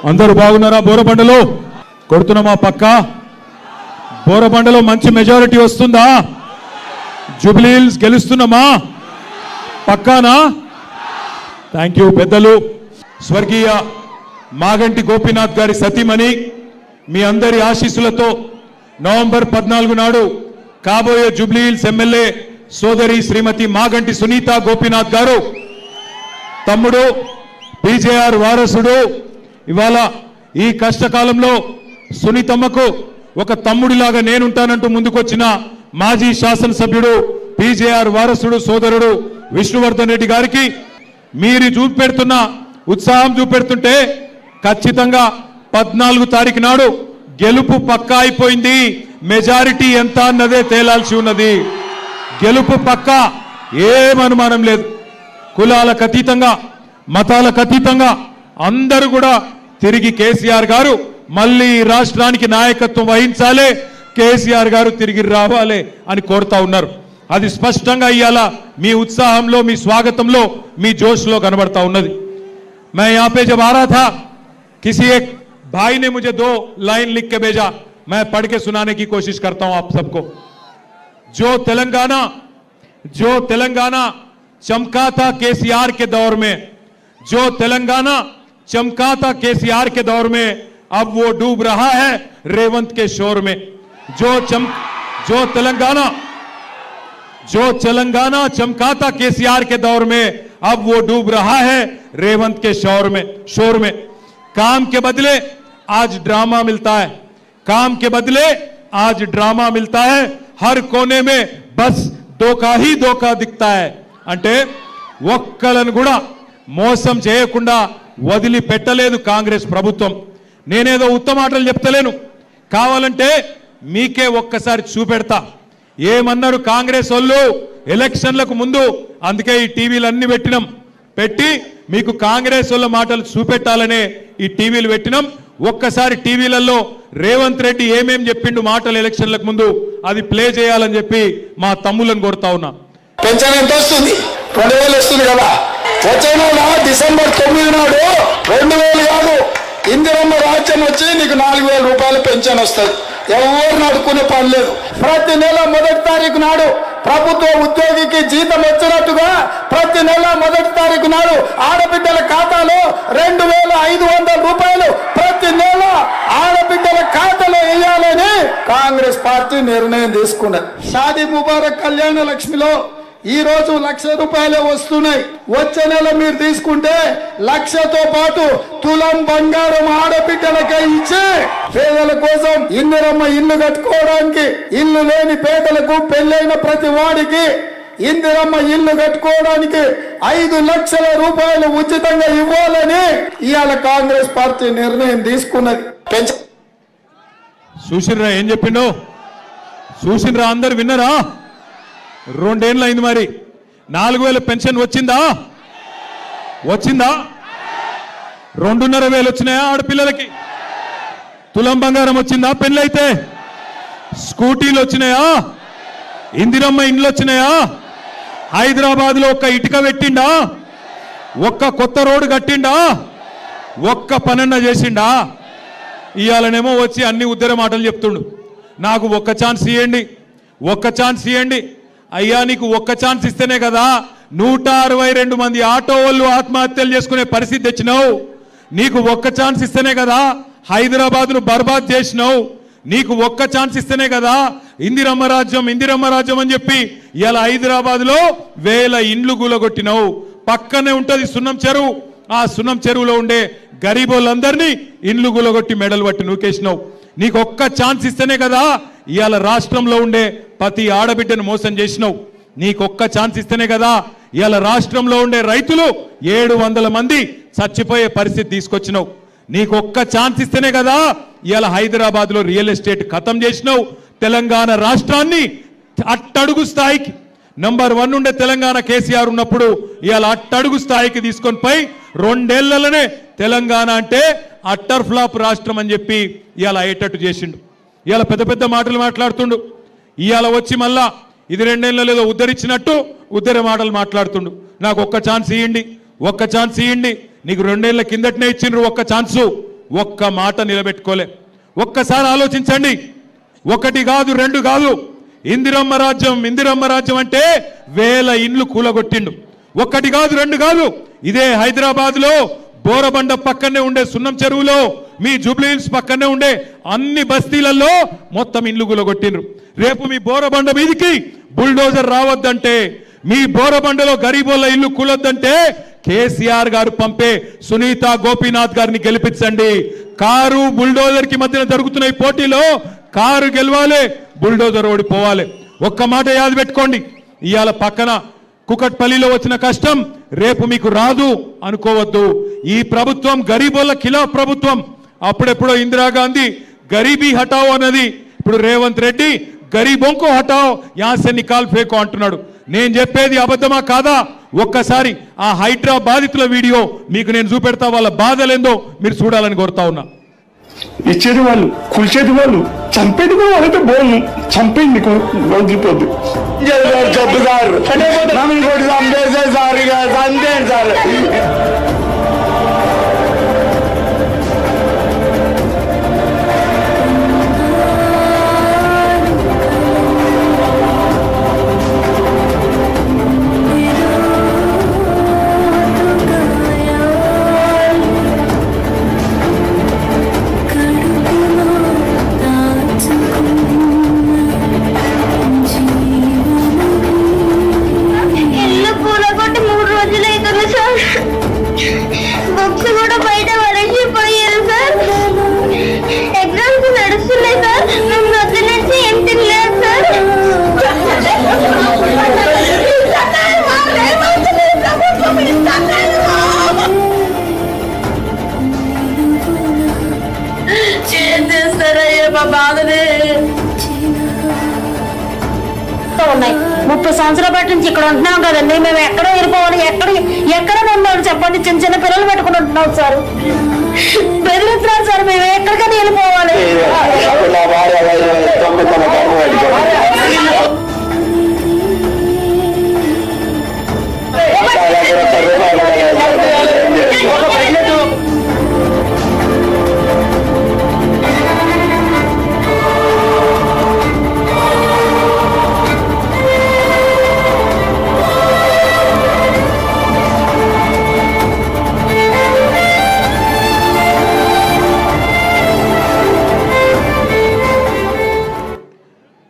అందరూ బాగున్నారా? బోరబండలో కొడుతున్నామా? పక్క బోరబండలో మంచి మెజారిటీ వస్తుందా? జూబ్లీ హిల్స్ గెలుస్తున్నామా? పక్కానా? Thank you. పెద్దలు స్వర్గీయ మాగంటి గోపీనాథ్ గారి సతీమణి మీ అందరి ఆశీస్సులతో నవంబర్ 14 నాడు కాబోయే జూబ్లీ హిల్స్ ఎమ్మెల్యే సోదరి శ్రీమతి మాగంటి సునీత గోపీనాథ్ గారు తమ్ముడు పీజేఆర్ వారసుడు ఇవాళ ఈ కష్టకాలంలో సునీతమ్మకు ఒక తమ్ముడిలాగా నేనుంటానంటూ ముందుకొచ్చిన మాజీ శాసనసభ్యుడు పీజేఆర్ వారసుడు సోదరుడు విష్ణువర్ధన్ రెడ్డి గారికి మీరు చూపెడుతున్న ఉత్సాహం చూపెడుతుంటే ఖచ్చితంగా 14 తారీఖు నాడు గెలుపు పక్కా అయిపోయింది. మెజారిటీ ఎంత అన్నదే తేలాల్సి ఉన్నది. గెలుపు పక్కా, ఏమనుమానం లేదు. కులాలకు అతీతంగా మతాలకు అతీతంగా అందరూ కూడా తిరిగి కేసీఆర్ గారు మళ్ళీ రాష్ట్రానికి నాయకత్వం వహించాలి, కేసీఆర్ గారు తిరిగి రావాలి అని కోరుతా ఉన్నారు. అది స్పష్టంగా ఇయ్యాల మీ ఉత్సాహంలో, మీ స్వాగతంలో, మీ జోష్లో కనబడతా ఉన్నది. मैं यहाँ पे जब आ रहा था किसी एक भाई ने मुझे 2 लाइन लिख के भेजा, मैं पढ़ के सुनाने की कोशिश करता हूं आप सबको। जो तेलंगाना चमका था केसीआर के दौर में, जो तेलंगाना चमका था केसीआर के दौर में, अब वो डूब रहा है रेवंत के शोर में। जो तेलंगाना चमका था केसीआर के दौर में, अब वो डूब रहा है रेवंत के शोर में। काम के बदले आज ड्रामा मिलता है, काम के बदले आज ड्रामा मिलता है, हर कोने में बस धोखा ही धोखा दिखता है। అంటే ఒక్కలను కూడా మోసం చేయకుండా వదిలిపెట్టలేదు కాంగ్రెస్ ప్రభుత్వం. నేనేదో ఉత్తమ మాటలు చెప్తలేను, కావాలంటే మీకే ఒక్కసారి చూపెడతా. ఏమన్నారు కాంగ్రెస్ వాళ్ళు ఎలక్షన్లకు ముందు? అందుకే ఈ టీవీలు అన్ని పెట్టి మీకు కాంగ్రెస్ వాళ్ళ మాటలు చూపెట్టాలనే ఈ టీవీలు పెట్టినాం. ఒక్కసారి టీవీలలో రేవంత్ రెడ్డి ఏమేం చెప్పిండు మాటలు ఎలక్షన్లకు ముందు అది ప్లే చేయాలని చెప్పి మా తమ్ములను కోరుతా ఉన్నా. పెన్షన్ ఎంత వస్తుంది? 2000 వస్తుంది కదా. వచ్చే డిసెంబర్ 9 నాడు 2000 కాదు, ఇందిరమ్మ రాజ్యం వచ్చి నీకు 4000 రూపాయల పెన్షన్ వస్తుంది. ఎవరు అడుక్కునే పని లేదు. ప్రతి నెల 1వ తారీఖు నాడు ప్రభుత్వ ఉద్యోగికి జీతం వచ్చినట్టుగా ప్రతి నెల 1వ తారీఖు నాడు ఆడబిడ్డల ఖాతాలో 2500 రూపాయలు ప్రతి నెల ఆడబిడ్డల ఖాతాలో వేయాలని కాంగ్రెస్ పార్టీ నిర్ణయం తీసుకున్నది. షాదీ ముబారక్ కళ్యాణ లక్ష్మిలో ఈ రోజు 1,00,000 రూపాయలే వస్తున్నాయి. వచ్చే నెల మీరు తీసుకుంటే 1,00,000తో పాటు తులం బంగారం ఆడబిడ్డలకే ఇచ్చి పేదల కోసం ఇందిరమ్మ ఇల్లు కట్టుకోవడానికి, ఇల్లు లేని పేదలకు, పెళ్ళైన ప్రతి వాడికి ఇందిరమ్మ ఇల్లు కట్టుకోవడానికి 5 లక్షల రూపాయలు ఉచితంగా ఇవ్వాలని ఇవాళ కాంగ్రెస్ పార్టీ నిర్ణయం తీసుకున్నది. చూసినరా ఏం చెప్పిండో? చూసినరా? అందరు విన్నరా? 2 ఏళ్ళు అయింది. మరి 4000 పెన్షన్ వచ్చిందా? 2,500 వచ్చినాయా ఆడపిల్లలకి? తులం బంగారం వచ్చిందా? పెళ్ళైతే స్కూటీలు వచ్చినాయా? ఇందిరమ్మ ఇండ్లు వచ్చినాయా? హైదరాబాద్ లో ఒక్క ఇటుక పెట్టిండా? ఒక్క కొత్త రోడ్డు కట్టిండా? ఒక్క పనన్న చేసిండా? ఇవాళనేమో వచ్చి అన్ని ఉద్దర మాటలు చెప్తుండు. నాకు ఒక్క ఛాన్స్ ఇవ్వండి, ఒక్క ఛాన్స్ ఇవ్వండి. అయ్యా నీకు ఒక్క ఛాన్స్ ఇస్తేనే కదా 162 మంది ఆటో వాళ్ళు ఆత్మహత్యలు చేసుకునే పరిస్థితి తెచ్చినావు. నీకు ఒక్క ఛాన్స్ ఇస్తేనే కదా హైదరాబాద్ను బర్బాద్ చేసినావు. నీకు ఒక్క ఛాన్స్ ఇస్తేనే కదా ఇందిరమ్మ రాజ్యం అని చెప్పి ఇలా హైదరాబాద్లో 1000 ఇండ్లు కూలగొట్టినావు. పక్కనే ఉంటుంది సున్నం చెరువు, ఆ సున్నం చెరువులో ఉండే గరీబోళ్ళందరినీ ఇండ్లు కూలగొట్టి మెడలు పట్టి నూకేసినావు. నీకు ఒక్క ఛాన్స్ ఇస్తేనే కదా ఇవాళ రాష్ట్రంలో ఉండే ప్రతి ఆడబిడ్డను మోసం చేసినావు. నీకొక్క ఛాన్స్ ఇస్తేనే కదా ఇవాళ రాష్ట్రంలో ఉండే రైతులు 700 మంది చచ్చిపోయే పరిస్థితి తీసుకొచ్చినావు. నీకొక్క ఛాన్స్ ఇస్తేనే కదా ఇవాళ హైదరాబాద్లో రియల్ ఎస్టేట్ ఖతం చేసినావు. తెలంగాణ రాష్ట్రాన్ని అట్టడుగు స్థాయికి నంబర్ 1 ఉండే తెలంగాణ కేసీఆర్ ఉన్నప్పుడు ఇవాళ అట్టడుగు స్థాయికి తీసుకొని పోయి 2 ఏళ్లలోనే తెలంగాణ అంటే అట్టర్ ఫ్లాప్ రాష్ట్రం అని చెప్పి ఇవాళ అయ్యేటట్టు చేసిండు. ఇవాళ పెద్ద మాటలు మాట్లాడుతుండు. ఇవాళ వచ్చి మళ్ళా ఇది 2 ఏళ్ళలో ఏదో ఉద్ధరించినట్టు ఉద్ధర మాటలు మాట్లాడుతుండు. నాకు ఒక్క ఛాన్స్ ఇవ్వండి, ఒక్క ఛాన్స్ ఇవ్వండి. నీకు 2 ఏళ్ల కిందటనే ఇచ్చిండ్రు ఒక్క ఛాన్సు. ఒక్క మాట నిలబెట్టుకోలే. ఒక్కసారి ఆలోచించండి. ఒకటి కాదు, రెండు కాదు, ఇందిరమ్మ రాజ్యం అంటే వేల ఇండ్లు కూలగొట్టిండు. ఒకటి కాదు, రెండు కాదు, ఇదే హైదరాబాద్ లో బోరబండ పక్కనే ఉండే సున్నం చెరువులో, మీ జూబ్లీ హిల్స్ పక్కనే ఉండే అన్ని బస్తీలలో మొత్తం ఇండ్లు కూలగొట్టిండ్రు. రేపు మీ బోరబండ మీదికి బుల్డోజర్ రావద్దంటే, మీ బోరబండలో గరీబోళ్ళ ఇల్లు కూలొద్దంటే కేసీఆర్ గారు పంపే సునీత గోపీనాథ్ గారిని గెలిపించండి. కారు బుల్డోజర్ కి మధ్యన జరుగుతున్న ఈ పోటీలో కారు గెలవాలి, బుల్డోజర్ ఓడిపోవాలి. ఒక్క మాట యాద పెట్టుకోండి. ఇవాళ పక్కన కుకట్పల్లిలో వచ్చిన కష్టం రేపు మీకు రాదు అనుకోవద్దు. ఈ ప్రభుత్వం గరీబోళ్ళ ఖిలాఫ్ ప్రభుత్వం. అప్పుడెప్పుడో ఇందిరాగాంధీ గరీబీ హటావో అన్నది, ఇప్పుడు రేవంత్ రెడ్డి గరీబోంకో హటావో యాసే నికాల్ ఫేకో అంటున్నాడు. నేను చెప్పేది అబద్ధమా కాదా? ఒక్కసారి ఆ హైడ్రా బాధితుల వీడియో మీకు నేను చూపెడతా, వాళ్ళ బాధలేందో మీరు చూడాలని కోరుతా ఉన్నా. ఇచ్చేది వాళ్ళు, కూల్చేది వాళ్ళు, చంపేది కూడా వాళ్ళైతే బోను చంపేది మీకు వదిలిపోద్దు. జబ్బు సార్ చంపేసే సార్, ఇక చంపేయండి సార్. ఉన్నాయి 30 సంవత్సరాల బట్టి నుంచి ఇక్కడ ఉంటున్నాం కదండి. మేము ఎక్కడ వెళ్ళిపోవాలి, ఎక్కడ ఉండాలి చెప్పండి. చిన్న చిన్న పిల్లలు పెట్టుకుని ఉంటున్నాం సార్, బెదిరిస్తున్నారు సార్. మేము ఎక్కడికైనా వెళ్ళిపోవాలి.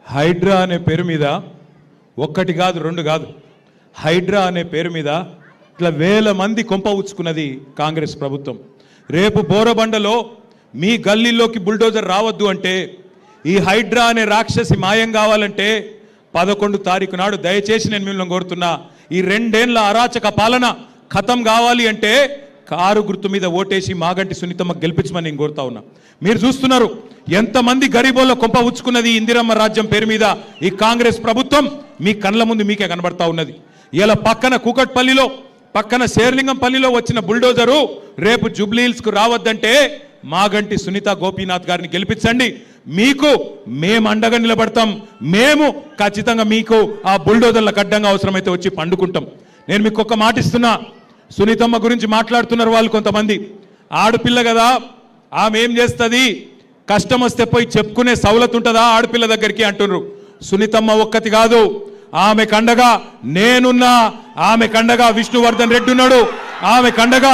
హైడ్రా అనే పేరు మీద ఒక్కటి కాదు, రెండు కాదు, హైడ్రా అనే పేరు మీద ఇట్లా వేల మంది కొంప ఉచ్చుకున్నది కాంగ్రెస్ ప్రభుత్వం. రేపు బోరబండలో మీ గల్లీలోకి బుల్డోజర్ రావద్దు అంటే, ఈ హైడ్రా అనే రాక్షసి మాయం కావాలంటే 11 తారీఖు నాడు దయచేసి నేను మిమ్మల్ని కోరుతున్నా, ఈ 2 ఏళ్ల అరాచక పాలన ఖతం కావాలి అంటే కారు గుర్తు మీద ఓటేసి మాగంటి సునీతమ్మ గెలిపించమని నేను కోరుతా ఉన్నా. మీరు చూస్తున్నారు ఎంతమంది గరీబోళ్ళ కొంప ఉచ్చుకున్నది ఇందిరమ్మ రాజ్యం పేరు మీద ఈ కాంగ్రెస్ ప్రభుత్వం మీ కళ్ళ ముందు మీకే కనబడతా ఉన్నది. ఇలా పక్కన కూకట్పల్లిలో, పక్కన శేర్లింగంపల్లిలో వచ్చిన బుల్డోజరు రేపు జూబ్లీ హిల్స్ కు రావద్దంటే మాగంటి సునీత గోపీనాథ్ గారిని గెలిపించండి. మీకు మేము అండగా నిలబడతాం. మేము ఖచ్చితంగా మీకు ఆ బుల్డోజర్ల అడ్డంగా అవసరమైతే వచ్చి పండుకుంటాం. నేను మీకు ఒక మాట ఇస్తున్నా. సునీతమ్మ గురించి మాట్లాడుతున్నారు వాళ్ళు కొంతమంది. ఆడపిల్ల కదా, ఆమె ఏం చేస్తుంది, కష్టం వస్తే పోయి చెప్పుకునే సౌలత్ ఉంటుందా ఆడపిల్ల దగ్గరికి అంటున్నారు. సునీతమ్మ ఒక్కటి కాదు, ఆమె కండగా నేనున్నా, ఆమె కండగా విష్ణువర్ధన్ రెడ్డి ఉన్నాడు, ఆమె కండగా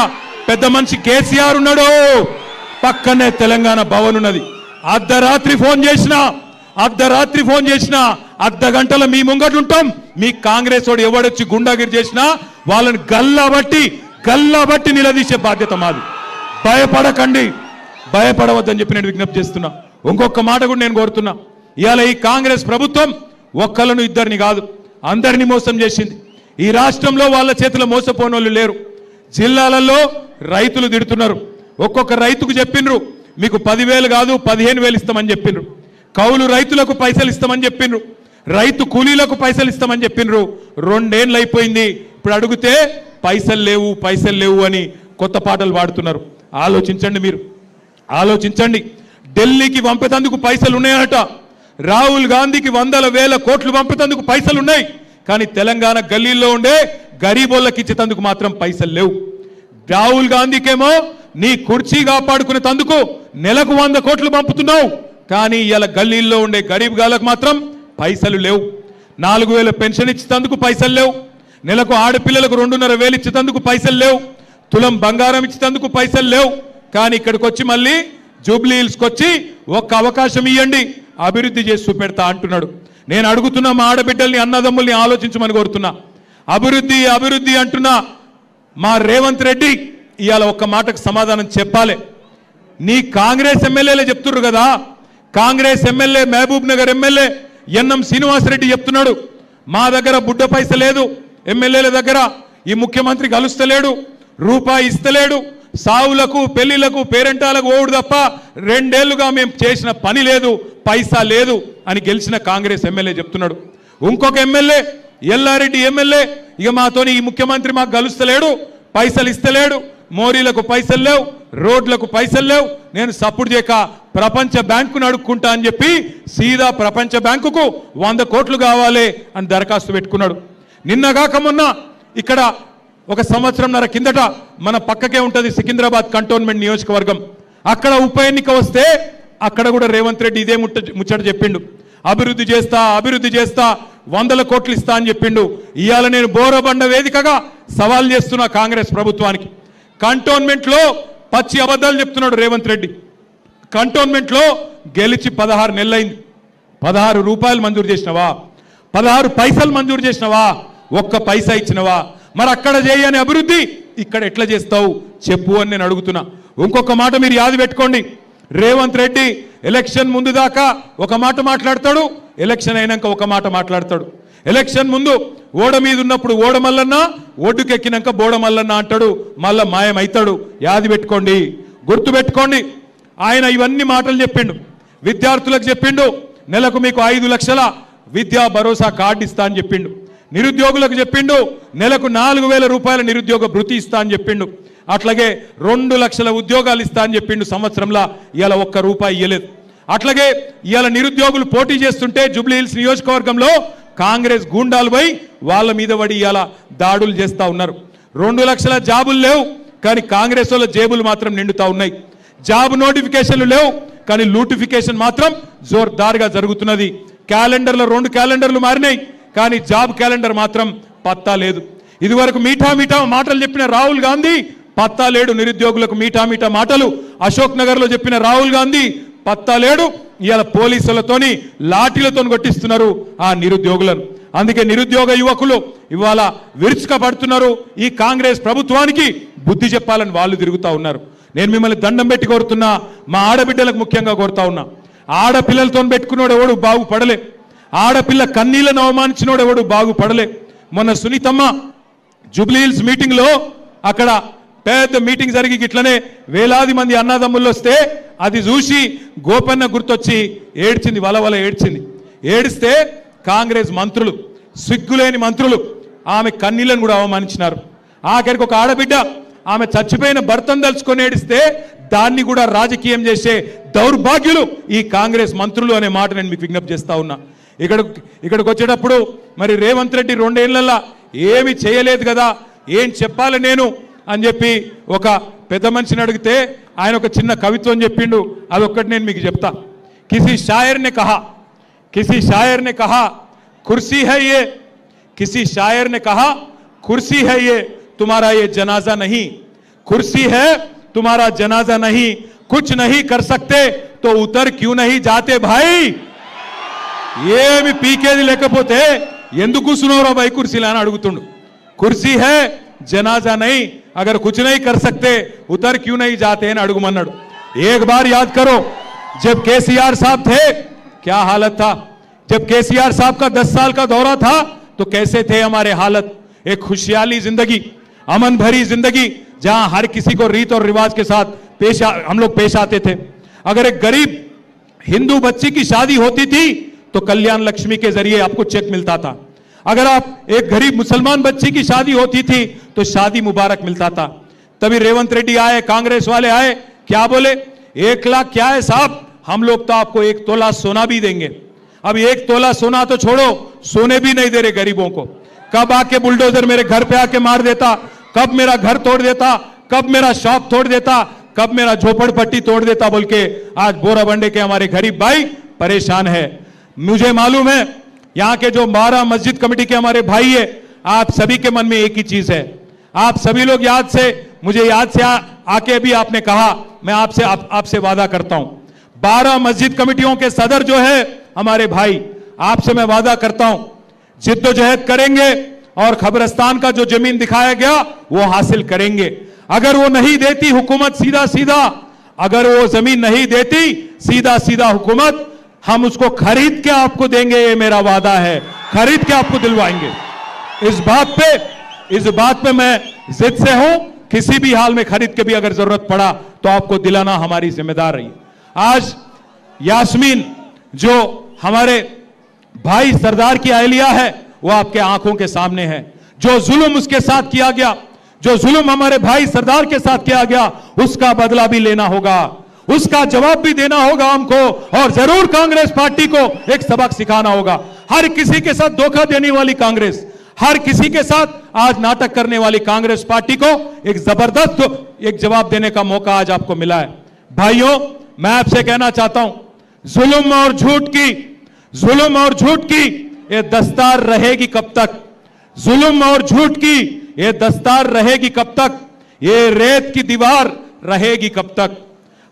పెద్ద మనిషి కేసీఆర్ ఉన్నాడు, పక్కనే తెలంగాణ భవన్ ఉన్నది. అర్ధరాత్రి ఫోన్ చేసినా అర్ధ గంటల మీ ముంగట్లుంటాం. మీ కాంగ్రెస్ వాడు ఎవడొచ్చి గుండాగిరి చేసినా వాళ్ళని గల్లాబట్టి నిలదీసే బాధ్యత మాది. భయపడకండి, భయపడవద్దని చెప్పి నేను విజ్ఞప్తి చేస్తున్నా. ఇంకొక మాట కూడా నేను కోరుతున్నా. ఇవాళ ఈ కాంగ్రెస్ ప్రభుత్వం ఒక్కలను ఇద్దరిని కాదు, అందరినీ మోసం చేసింది. ఈ రాష్ట్రంలో వాళ్ళ చేతిలో మోసపోనోళ్ళు లేరు. జిల్లాలలో రైతులు తిడుతున్నారు. ఒక్కొక్క రైతుకు చెప్పిండ్రు మీకు 10,000 కాదు 15,000 ఇస్తామని చెప్పిండ్రు. కౌలు రైతులకు పైసలు ఇస్తామని చెప్పిండ్రు. రైతు కూలీలకు పైసలు ఇస్తామని చెప్పిండ్రు. 2 ఏళ్ళు అయిపోయింది. ఇప్పుడు అడిగితే పైసలు లేవు అని కొత్త పాటలు పాడుతున్నారు. ఆలోచించండి, మీరు ఆలోచించండి. ఢిల్లీకి పంపేందుకు పైసలు ఉన్నాయట. రాహుల్ గాంధీకి 100,000 కోట్లు పంపేందుకు పైసలు ఉన్నాయి. కానీ తెలంగాణ గల్లీల్లో ఉండే గరీబోళ్ళకి ఇచ్చేందుకు మాత్రం పైసలు లేవు. రాహుల్ గాంధీకేమో నీ కుర్చీ కాపాడుకునే తందుకు నెలకు 100 కోట్లు పంపుతున్నావు. కానీ ఇలా గల్లీల్లో ఉండే గరీబ్ గాలకు మాత్రం పైసలు లేవు. 4000 పెన్షన్ ఇచ్చేందుకు పైసలు లేవు. నెలకు ఆడపిల్లలకు 2,500 ఇచ్చేందుకు పైసలు లేవు. తులం బంగారం ఇచ్చేందుకు పైసలు లేవు. కానీ ఇక్కడికి వచ్చి మళ్ళీ జూబ్లీ హిల్స్కి వచ్చి ఒక్క అవకాశం ఇవ్వండి, అభివృద్ధి చేసి చూపెడతా అంటున్నాడు. నేను అడుగుతున్నా, మా ఆడబిడ్డల్ని అన్నదమ్ముల్ని ఆలోచించమని కోరుతున్నా. అభివృద్ధి అభివృద్ధి అంటున్నా మా రేవంత్ రెడ్డి ఇవాళ ఒక్క మాటకు సమాధానం చెప్పాలి. నీ కాంగ్రెస్ ఎమ్మెల్యేలే చెప్తున్నారు కదా, Congress MLA Mahbub Nagar MLA NM Srinivasa Reddy చెప్తున్నాడు, మా దగ్గర బుడ్డ పైస లేదు, ఎమ్మెల్యేల దగ్గర ఈ ముఖ్యమంత్రి కలుస్తలేడు, రూపాయి ఇస్తలేడు, సావులకు పెళ్లిలకు పేరెంటాలకు ఓడు తప్ప 2 ఏళ్లుగా మేము చేసిన పని లేదు, పైసా లేదు అని గెలిచిన కాంగ్రెస్ ఎమ్మెల్యే చెప్తున్నాడు. ఇంకొక ఎమ్మెల్యే ఎల్లారెడ్డి ఎమ్మెల్యే ఇక మాతోని ఈ ముఖ్యమంత్రి మాకు కలుస్తలేడు, పైసలు ఇస్తలేడు, మోరీలకు పైసలు లేవు, రోడ్లకు పైసలు లేవు, నేను సపోర్ట్ చేయక ప్రపంచ బ్యాంకును అడుక్కుంటా అని చెప్పి సీదా ప్రపంచ బ్యాంకుకు 100 కోట్లు కావాలి అని దరఖాస్తు పెట్టుకున్నాడు. నిన్నగాక మొన్న ఇక్కడ 1 సంవత్సరంన్నర కిందట మన పక్కకే ఉంటుంది సికింద్రాబాద్ కంటోన్మెంట్ నియోజకవర్గం, అక్కడ ఉప ఎన్నిక వస్తే అక్కడ కూడా రేవంత్ రెడ్డి ఇదే ముచ్చట చెప్పిండు, అభివృద్ధి చేస్తా అభివృద్ధి చేస్తా 100 కోట్లు ఇస్తా అని చెప్పిండు. ఇవాళ నేను బోరబండ వేదికగా సవాల్ చేస్తున్నా కాంగ్రెస్ ప్రభుత్వానికి. కంటోన్మెంట్లో పచ్చి అబద్ధాలు చెప్తున్నాడు రేవంత్ రెడ్డి. కంటోన్మెంట్లో గెలిచి 16 నెలలైంది, 16 రూపాయలు మంజూరు చేసినవా, 16 పైసలు మంజూరు చేసినవా, 1 పైసా ఇచ్చినవా? మరి అక్కడ చేయని అభివృద్ధి ఇక్కడ ఎట్లా చేస్తావు చెప్పు అని నేను అడుగుతున్నా. ఇంకొక మాట మీరు యాది పెట్టుకోండి, రేవంత్ రెడ్డి ఎలక్షన్ ముందు దాకా ఒక మాట మాట్లాడతాడు, ఎలక్షన్ అయినాక ఒక మాట మాట్లాడతాడు. ఎలక్షన్ ముందు ఓడ మీద ఉన్నప్పుడు ఓడమల్లన్న, ఒడ్డుకెక్కినాక బోడమల్లన్న అంటాడు, మళ్ళా మాయమవుతాడు. యాది పెట్టుకోండి, గుర్తు పెట్టుకోండి. ఆయన ఇవన్నీ మాటలు చెప్పిండు, విద్యార్థులకు చెప్పిండు నెలకు మీకు 5 లక్షల విద్యా భరోసా కార్డు ఇస్తా అని చెప్పిండు, నిరుద్యోగులకు చెప్పిండు నెలకు 4,000 రూపాయల నిరుద్యోగ భృతి ఇస్తా అని చెప్పిండు, అట్లాగే 2 లక్షల ఉద్యోగాలు ఇస్తా అని చెప్పిండు. సంవత్సరంలో ఇవాళ 1 రూపాయి ఇవ్వలేదు. అట్లాగే ఇవాళ నిరుద్యోగులు పోటీ చేస్తుంటే జూబ్లీ హిల్స్ నియోజకవర్గంలో కాంగ్రెస్ గూండాలు పోయి వాళ్ళ మీద పడి ఇవాళ దాడులు చేస్తూ ఉన్నారు. 2 లక్షల జాబులు లేవు, కానీ కాంగ్రెస్ వాళ్ళ జేబులు మాత్రం నిండుతా ఉన్నాయి. జాబ్ నోటిఫికేషన్లు లేవు, కానీ లూటిఫికేషన్ మాత్రం జోర్దార్గా జరుగుతున్నది. క్యాలెండర్లో 2 క్యాలెండర్లు మారినాయి, కానీ జాబ్ క్యాలెండర్ మాత్రం పత్తా లేదు. ఇదివరకు మీఠా మీఠా మాటలు చెప్పిన రాహుల్ గాంధీ పత్తా లేడు. నిరుద్యోగులకు మీఠా మీఠా మాటలు అశోక్ నగర్లో చెప్పిన రాహుల్ గాంధీ పత్తా లేడు. ఇవాళ పోలీసులతోని లాఠీలతో కొట్టిస్తున్నారు ఆ నిరుద్యోగులను. అందుకే నిరుద్యోగ యువకులు ఇవాళ విరుచుకపడుతున్నారు. ఈ కాంగ్రెస్ ప్రభుత్వానికి బుద్ధి చెప్పాలని వాళ్ళు తిరుగుతూ ఉన్నారు. నేను మిమ్మల్ని దండం పెట్టి కోరుతున్నా, మా ఆడబిడ్డలకు ముఖ్యంగా కోరుతా ఉన్నా, ఆడపిల్లలతో పెట్టుకున్నాడు ఎవడు బాగుపడలే, ఆడపిల్ల కన్నీళ్లను అవమానించినోడు ఎవడు బాగుపడలే. మొన్న సునీతమ్మ జూబ్లీ హిల్స్ మీటింగ్లో అక్కడ పెద్ద మీటింగ్ జరిగి ఇట్లనే వేలాది మంది అన్నదమ్ముళ్ళు వస్తే అది చూసి గోపన్న గుర్తొచ్చి ఏడ్చింది, వలవల ఏడ్చింది. ఏడిస్తే కాంగ్రెస్ మంత్రులు, సిగ్గులేని మంత్రులు ఆమె కన్నీళ్లను కూడా అవమానించినారు. ఆఖరికి ఒక ఆడబిడ్డ ఆమె చచ్చిపోయిన భర్తను తలుచుకొని ఏడిస్తే దాన్ని కూడా రాజకీయం చేసే దౌర్భాగ్యులు ఈ కాంగ్రెస్ మంత్రులు అనే మాట నేను మీకు విజ్ఞప్తి చేస్తా ఉన్నా. ఇక్కడికి వచ్చేటప్పుడు మరి రేవంత్ రెడ్డి 2 ఏళ్లలో ఏమి చేయలేదు కదా, ఏం చెప్పాలి నేను అని చెప్పి ఒక పెద్ద మనిషిని అడిగితే ఆయన ఒక చిన్న కవిత్వం చెప్పిండు, అదొక్కటి నేను మీకు చెప్తా. కిసి షాయర్ నే కహా కుర్సీ హై యే, కిసి షాయర్ నే కహా కుర్సీ హై యే तुम्हारा ये जनाजा नहीं, कुर्सी है तुम्हारा जनाजा नहीं, कुछ नहीं कर सकते तो उतर क्यों नहीं जाते भाई. ఏమి పీకేది లేకపోతే ఎందుకు కూర్చున్నావురా भाई కుర్సీలా అని అడుగుతుండు. కుర్సీ है जनाजा नहीं, अगर कुछ नहीं कर सकते उतर क्यों नहीं जाते అని అడుగుమన్నాడు. एक बार याद करो, जब केसीआर साहब थे क्या हालत था, जब केसीआर साहब का 10 साल का दौरा था तो कैसे थे हमारे हालत. एक खुशहाली जिंदगी, अमन भरी जिंदगी, जहां हर किसी को रीत और रिवाज के साथ हम लोग पेश आते थे. अगर एक गरीब हिंदू बच्ची की शादी होती थी तो कल्याण लक्ष्मी के जरिए आपको चेक मिलता था. अगर आप एक गरीब मुसलमान बच्ची की शादी होती थी तो शादी मुबारक मिलता था. तभी रेवंत रेड्डी आए, कांग्रेस वाले आए, क्या बोले, 1 लाख क्या है साहब, हम लोग तो आपको 1 तोला सोना भी देंगे. अब 1 तोला सोना तो छोड़ो, सोने भी नहीं दे रहे गरीबों को. कब आके बुलडोजर मेरे घर पे आके मार देता, कब मेरा घर तोड़ देता, कब मेरा शॉप तोड़ देता, कब मेरा झोपड़पट्टी तोड़ देता बोल के आज बोराबंडे के हमारे गरीब भाई परेशान है। मुझे मालूम है यहां के जो 12 मस्जिद कमेटी के हमारे भाई है, आप सभी के मन में एक ही चीज है। आप सभी लोग मुझे याद से आके भी आपने कहा, मैं आपसे वादा करता हूं 12 मस्जिद कमेटियों के सदर जो है हमारे भाई, आपसे मैं वादा करता हूं जिद्दोजहद करेंगे और खबरस्तान का जो जमीन दिखाया गया वो हासिल करेंगे। अगर वो नहीं देती हुकूमत सीधा अगर वो जमीन नहीं देती सीधा हुकूमत, हम उसको खरीद के आपको देंगे, ये मेरा वादा है, खरीद के आपको दिलवाएंगे। इस बात पे मैं जिद से हूं, किसी भी हाल में खरीद के भी अगर जरूरत पड़ा तो आपको दिलाना हमारी जिम्मेदार रही। आज यास्मीन जो हमारे भाई सरदार की अहलिया है वो आपके आंखों के सामने है। जो जुल्म उसके साथ किया गया, जो जुल्म हमारे भाई सरदार के साथ किया गया, उसका बदला भी लेना होगा, उसका जवाब भी देना होगा हमको, और जरूर कांग्रेस पार्टी को एक सबक सिखाना होगा। हर किसी के साथ धोखा देने वाली कांग्रेस, हर किसी के साथ आज नाटक करने वाली कांग्रेस पार्टी को एक जबरदस्त एक जवाब देने का मौका आज आपको मिला है। भाइयों, मैं आपसे कहना चाहता हूं, जुल्म और झूठ की ये दस्तार रहेगी कब तक? जुल्म और झूठ की ये दस्तार रहेगी कब तक? ये रेत की दीवार रहेगी कब तक?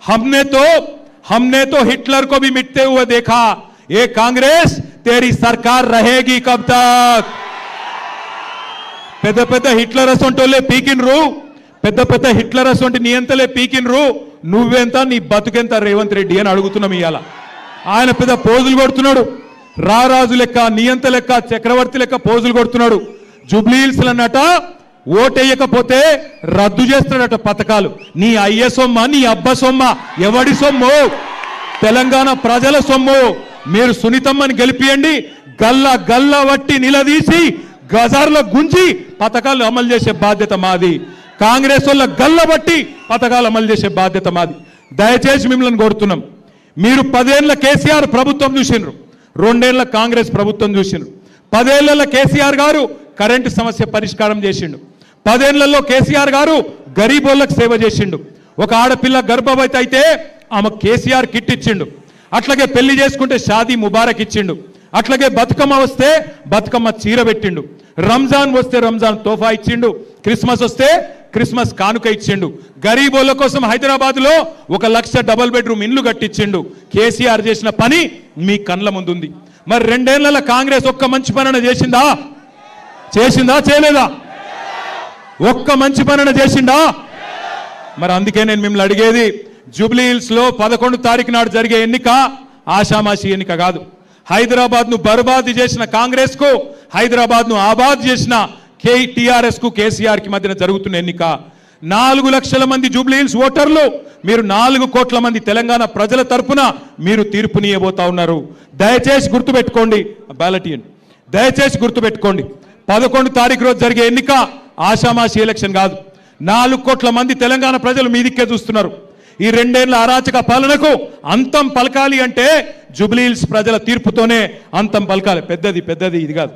हमने तो हिटलर को भी मिटते हुए देखा, ये कांग्रेस तेरी सरकार रहेगी कब तक? పెద్ద హిట్లర్ అసొంటోలే పీకిన్రు, పెద్ద హిట్లర్ అసొంటి నియంతలే పీకిన్రు, నువ్వెంత నీ బతుకెంత రేవంత్ రెడ్డి అని అడుగుతున్నాం ఇవాళ. ఆయన పెద్ద పోజులు కొడుతున్నాడు, రారాజు లెక్క, నియంత లెక్క, చక్రవర్తి లెక్క పోజులు కొడుతున్నాడు. జూబ్లీహిల్స్ అన్నట ఓటేయకపోతే రద్దు చేస్తాడట పథకాలు. నీ అయ్య సొమ్మ, నీ అబ్బ సొమ్మ, ఎవడి సొమ్ము? తెలంగాణ ప్రజల సొమ్ము. మీరు సునీతమ్మని గెలిపియండి, గల్లా వట్టి నిలదీసి గజార్లో గుంజి పథకాలు అమలు చేసే బాధ్యత మాది. కాంగ్రెస్ వాళ్ళ గల్లబట్టి పథకాలు అమలు చేసే బాధ్యత మాది. దయచేసి మిమ్మల్ని కోరుతున్నాం, మీరు 10 ఏళ్ల కేసీఆర్ ప్రభుత్వం చూసిండ్రు, 2 ఏళ్ల కాంగ్రెస్ ప్రభుత్వం చూసిండ్రు. 10 ఏళ్లలో కేసీఆర్ గారు కరెంటు సమస్య పరిష్కారం చేసిండు. 10 ఏళ్లలో కేసీఆర్ గారు గరీబోళ్ళకు సేవ చేసిండు. ఒక ఆడపిల్ల గర్భవతి అయితే ఆమె కేసీఆర్ కిట్ ఇచ్చిండు. అట్లాగే పెళ్లి చేసుకుంటే షాదీ ముబారక్ ఇచ్చిండు. అట్లాగే బతుకమ్మ వస్తే బతుకమ్మ చీర పెట్టిండు. రంజాన్ వస్తే రంజాన్ తోఫా ఇచ్చిండు. క్రిస్మస్ వస్తే క్రిస్మస్ కానుక ఇచ్చిండు. గరీబోళ్ళ కోసం హైదరాబాద్ లో 1 లక్ష డబుల్ బెడ్రూమ్ ఇండ్లు కట్టించిండు. కేసీఆర్ చేసిన పని మీ కళ్ళ ముందుంది. మరి 2 ఏళ్ల కాంగ్రెస్ ఒక్క మంచి పని చేసిందా? చేయలేదా? ఒక్క మంచి పని చేసిందా? మరి అందుకే నేను మిమ్మల్ని అడిగేది, జూబ్లీహిల్స్ లో 11 తారీఖు నాడు జరిగే ఎన్నిక ఆషామాషి ఎన్నిక కాదు. హైదరాబాద్ ను బర్బాద్ చేసిన కాంగ్రెస్ కు, హైదరాబాద్ ను ఆబాద్ చేసిన టీఆర్ఎస్ కు, కేసీఆర్ కి మధ్యన జరుగుతున్న ఎన్నిక. 4 లక్షల మంది జూబ్లీహిల్స్ ఓటర్లు, మీరు 4 కోట్ల మంది తెలంగాణ ప్రజల తరపున మీరు తీర్పునియబోతా ఉన్నారు. దయచేసి గుర్తుపెట్టుకోండి, బ్యాలెట్ ఇవ్వండి. దయచేసి గుర్తుపెట్టుకోండి, 11 తారీఖు రోజు జరిగే ఎన్నిక ఆషామాషి ఎలక్షన్ కాదు. 4 కోట్ల మంది తెలంగాణ ప్రజలు మీ దిక్కే చూస్తున్నారు. ఈ 2 ఏళ్ల అరాచక పాలనకు అంతం పలకాలి అంటే జూబ్లీహిల్స్ ప్రజల తీర్పుతోనే అంతం పలకాలి. పెద్దది ఇది కాదు.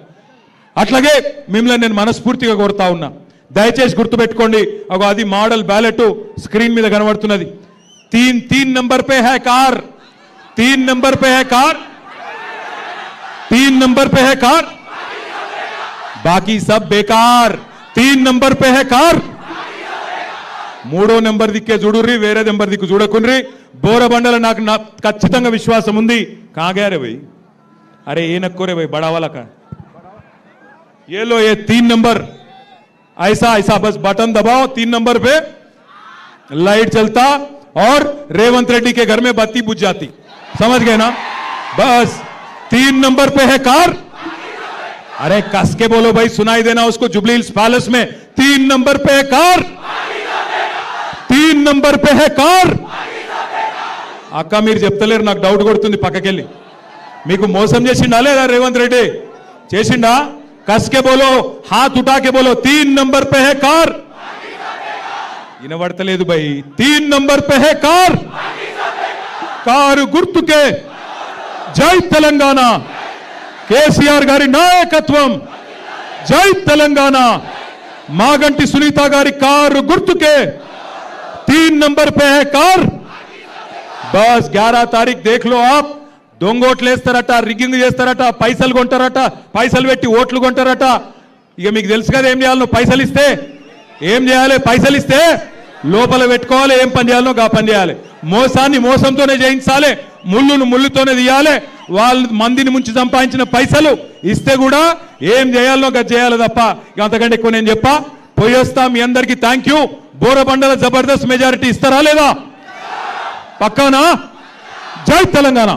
అట్లాగే మిమ్మల్ని నేను మనస్ఫూర్తిగా కోరుతా ఉన్నా, దయచేసి గుర్తుపెట్టుకోండి. అది మోడల్ బ్యాలెట్ స్క్రీన్ మీద కనబడుతున్నది. 3 नंबर पे है कार, 3 नंबर पे है कार, 3 नंबर पे है कार, बाकी सब बेकार. 3 नंबर पे है कार. 3వ నెంబర్ దిక్కే చూడుర్రి, వేరే నెంబర్ దిక్కు చూడకుండ్రి. బోరబండల నాకు ఖచ్చితంగా విశ్వాసం ఉంది. కాగారే భయ్, అరే ఏ నక్కోరే భయ్, బడావాలా కా ये लो, ये 3 नंबर ऐसा बस बटन दबाओ, 3 नंबर पे लाइट चलता और रेवंत रेड्डी के घर में बत्ती बुझ जाती. समझ गए ना? बस 3 नंबर पे है कार. अरे कस के बोलो भाई, सुनाई देना उसको. जुबलीहिल्स पैलेस में 3 नंबर पे है कार, 3 नंबर पे है कार. అక్క మీరు చెప్తలేరు, నాకు డౌట్ కొడుతుంది. పక్కకెళ్ళి మీకు మోసం చేసిండా లేదా రేవంత్ రెడ్డి? చేసిండా? కస్కే బోలో, హాత్ ఉఠాకే బోలో, 3 नंबर पे है कार. వినబడతలేదు భయ్. 3 नंबर पे है कार. కారు గుర్తుకే జై తెలంగాణ, కేసీఆర్ గారి నాయకత్వం. జై తెలంగాణ. మాగంటి సునీత గారి కారు గుర్తుకే 3 3 नंबर पे है कार। बस 11 तारीख देख लो आप। దొంగోట్లేస్తారట, రిగ్గింగ్ చేస్తారట, పైసలు కొంటారట, పైసలు పెట్టి ఓట్లు కొంటారట. ఇక మీకు తెలుసు కదా ఏం చేయాలో. పైసలు ఇస్తే ఏం చేయాలి? పైసలు ఇస్తే లోపల పెట్టుకోవాలి, ఏం పని చేయాలో గా పని చేయాలి. మోసాన్ని మోసంతోనే జయించాలి, ముళ్ళును ముళ్ళుతోనే తీయాలి. వాళ్ళు మందిని ముంచి సంపాదించిన పైసలు ఇస్తే కూడా ఏం చేయాలో గా చేయాలి తప్ప ఇక అంతకంటే ఎక్కువ నేను చెప్పా. పోయేస్తా. మీ అందరికీ థ్యాంక్ యూ. బోరబండల జబర్దస్త్ మెజారిటీ ఇస్తారా లేదా? పక్కానా? జై తెలంగాణ.